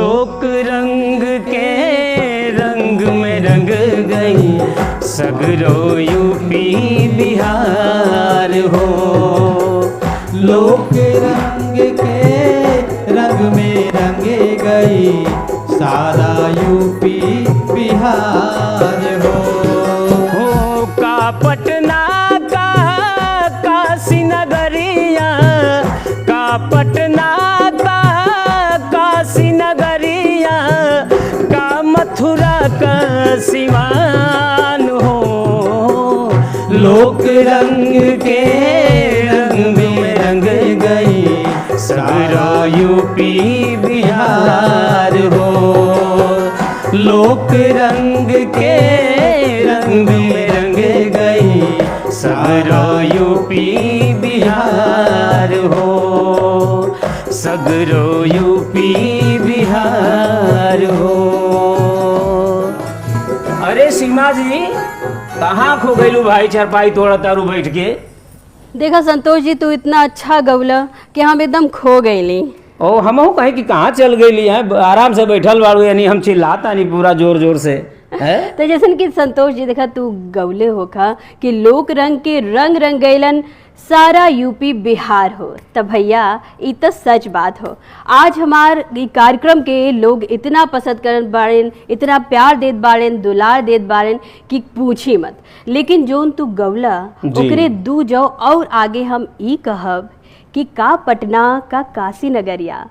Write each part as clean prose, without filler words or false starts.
लोक रंग के रंग में रंग गई सगरो यूपी बिहार हो। लोक रंग के रंग में रंग गई सारा यूपी बिहार हो। का पटना का काशी नगरिया, का पटना का काशी नगरिया, का मथुरा का सिवान हो। लोक रंग के रंग में रंग गई सारा यूपी बिहार हो। लोक रंग के रंग में रंग गई सारा यूपी बिहार हो। सगरो यूपी बिहार हो। अरे सीमा जी, कहाँ खो गईलू भाई? चारपाई तोड़ा तारू बैठ के। देखा संतोष जी, तू इतना अच्छा गौला कि हम एकदम खो गईली। ओ हमहू कहे कि कहाँ चल गई है, आराम से बैठल बाड़ू, यानी हम चिल्लाता नहीं पूरा जोर जोर से है। तो जैसन कि संतोष जी देखा तू गौले होखा कि लोक रंग के रंग रंग गईलन सारा यूपी बिहार हो। तब भैया ये तो सच बात हो। आज हमार कार्यक्रम के लोग इतना पसंद करत बाड़ेन, इतना प्यार देत बाड़ेन, दुलार देत बाड़ेन कि पूछी मत। लेकिन जोन तू गौला ओकरे दू जाओ और आगे हम ई कहब कि का पटना का काशी नगरिया,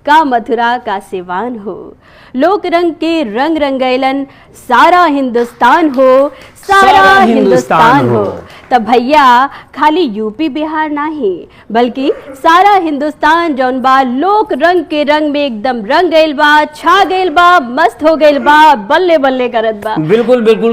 का मथुरा का सिवान हो। लोक रंग के रंग रंगैलन सारा हिंदुस्तान हो, सारा हिंदुस्तान हो। तब भैया खाली यूपी बिहार नहीं बल्कि सारा हिंदुस्तान जौन बा लोक रंग के रंग में एकदम रंग गइल बा, छा गइल बा, मस्त हो गइल बा, बल्ले बल्ले करत बा। बिल्कुल बिल्कुल।